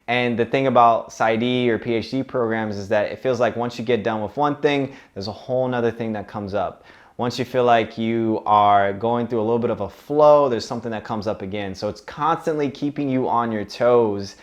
And the thing about PsyD or PhD programs is that it feels like once you get done with one thing, there's a whole nother thing that comes up. Once you feel like you are going through a little bit of a flow, there's something that comes up again. So it's constantly keeping you on your toes.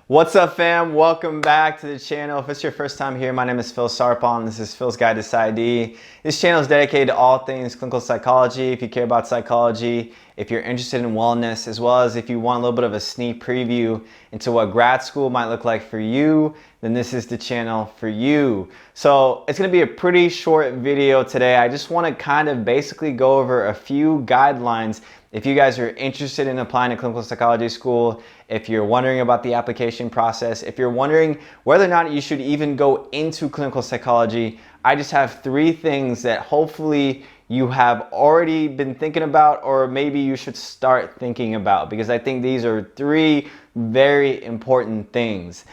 What's up, fam? Welcome back to the channel. If it's your first time here, my name is Phil Sarpon. This is Phil's Guide to PsyD. This channel is dedicated to all things clinical psychology. If you care about psychology, if you're interested in wellness, as well as if you want a little bit of a sneak preview into what grad school might look like for you, then this is the channel for you. So it's gonna be a pretty short video today. I just wanna kind of basically go over a few guidelines if you guys are interested in applying to clinical psychology school, if you're wondering about the application process, if you're wondering whether or not you should even go into clinical psychology, I just have 3 things that hopefully you have already been thinking about, or maybe you should start thinking about, because I think these are 3 very important things.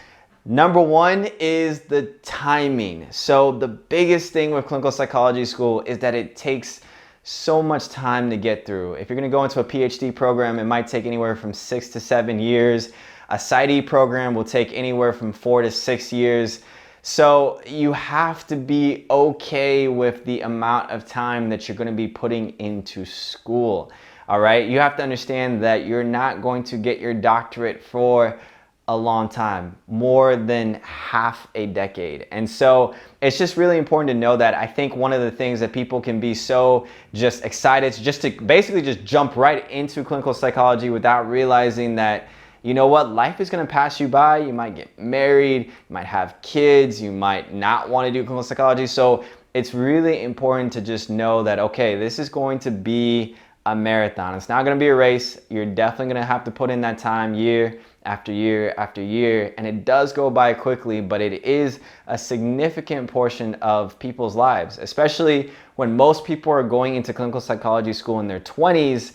Number 1 is the timing. So the biggest thing with clinical psychology school is that it takes so much time to get through. If you're going to go into a PhD program, it might take anywhere from 6 to 7 years. A PsyD program will take anywhere from 4 to 6 years. So you have to be okay with the amount of time that you're going to be putting into school. All right? You have to understand that you're not going to get your doctorate for a long time, more than half a decade. And so it's just really important to know that. I think one of the things that people can be so just excited to basically just jump right into clinical psychology without realizing that, you know what, life is going to pass you by. You might get married, you might have kids, you might not want to do clinical psychology. So it's really important to just know that, okay, this is going to be a marathon. It's not going to be a race. You're definitely going to have to put in that time year after year after year, and it does go by quickly, but it is a significant portion of people's lives, especially when most people are going into clinical psychology school in their 20s.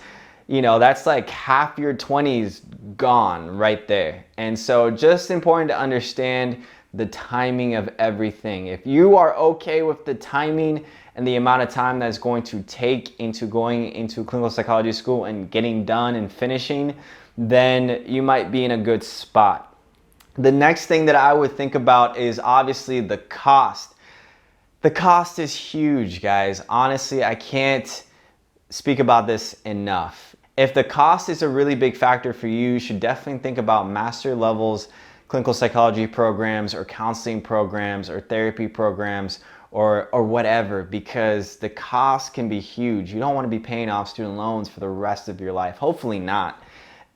You know, that's like half your 20s gone right there. And so just important to understand the timing of everything. If you are okay with the timing and the amount of time that's going to take into going into clinical psychology school and getting done and finishing, then you might be in a good spot. The next thing that I would think about is obviously the cost. The cost is huge, guys. Honestly, I can't speak about this enough. If the cost is a really big factor for you, you should definitely think about master levels clinical psychology programs or counseling programs or therapy programs or whatever, because the cost can be huge. You don't want to be paying off student loans for the rest of your life. Hopefully not.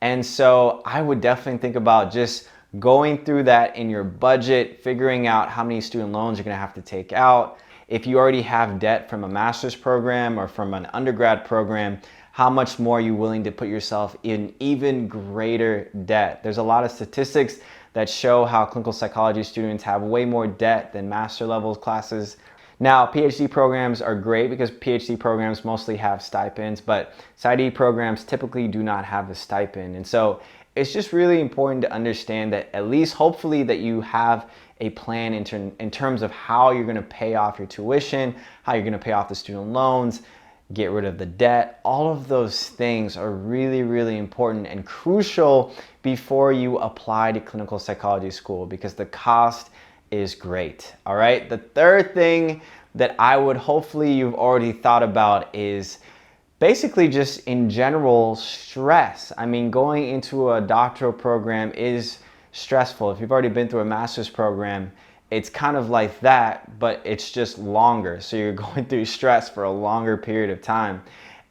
And so I would definitely think about just going through that in your budget, figuring out how many student loans you're going to have to take out. If you already have debt from a master's program or from an undergrad program, how much more are you willing to put yourself in even greater debt? There's a lot of statistics that show how clinical psychology students have way more debt than master level classes. Now, PhD programs are great because PhD programs mostly have stipends, but PsyD programs typically do not have a stipend. And so it's just really important to understand that, at least hopefully, that you have a plan in terms of how you're going to pay off your tuition, how you're going to pay off the student loans, get rid of the debt. All of those things are really, really important and crucial before you apply to clinical psychology school, because the cost is great. All right. The third thing that I would hopefully you've already thought about is basically just in general stress. I mean, going into a doctoral program is stressful. If you've already been through a master's program, it's kind of like that, but it's just longer. So you're going through stress for a longer period of time.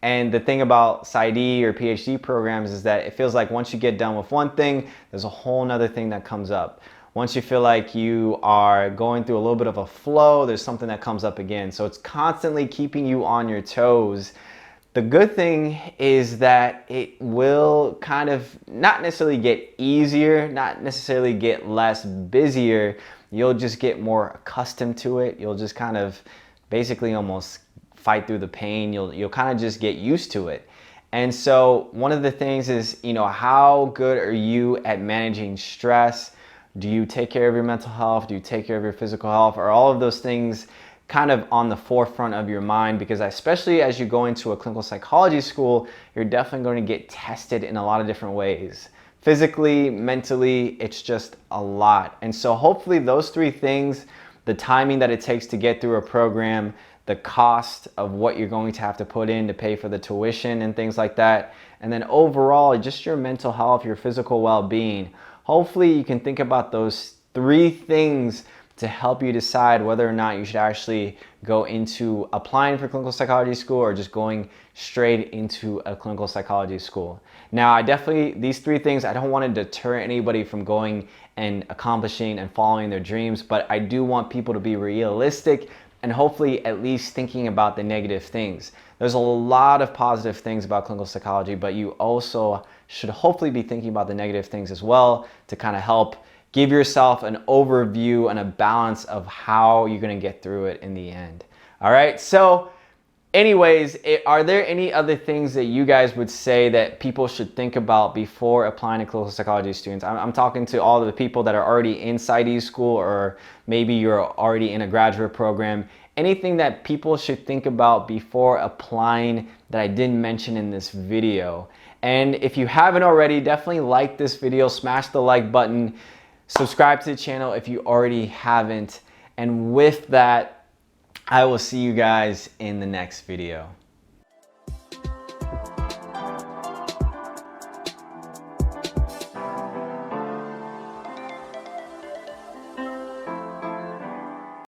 And the thing about PsyD or PhD programs is that it feels like once you get done with one thing, there's a whole nother thing that comes up. Once you feel like you are going through a little bit of a flow, there's something that comes up again. So it's constantly keeping you on your toes. The good thing is that it will kind of not necessarily get easier, not necessarily get less busier. You'll just get more accustomed to it. You'll just kind of basically almost fight through the pain. You'll kind of just get used to it. And so one of the things is, you know, how good are you at managing stress? Do you take care of your mental health? Do you take care of your physical health? Are all of those things kind of on the forefront of your mind, because especially as you go into a clinical psychology school, you're definitely going to get tested in a lot of different ways. Physically, mentally, it's just a lot. And so hopefully those three things, the timing that it takes to get through a program, the cost of what you're going to have to put in to pay for the tuition and things like that, and then overall just your mental health, your physical well-being. Hopefully you can think about those three things to help you decide whether or not you should actually go into applying for clinical psychology school or just going straight into a clinical psychology school. Now, these three things, I don't want to deter anybody from going and accomplishing and following their dreams, but I do want people to be realistic and hopefully at least thinking about the negative things. There's a lot of positive things about clinical psychology, but you also should hopefully be thinking about the negative things as well to kind of help give yourself an overview and a balance of how you're going to get through it in the end. All right, so anyways, are there any other things that you guys would say that people should think about before applying to clinical psychology students? I'm talking to all of the people that are already in PsyD school, or maybe you're already in a graduate program. Anything that people should think about before applying that I didn't mention in this video? And if you haven't already, definitely like this video, smash the like button, subscribe to the channel if you already haven't. And with that, I will see you guys in the next video.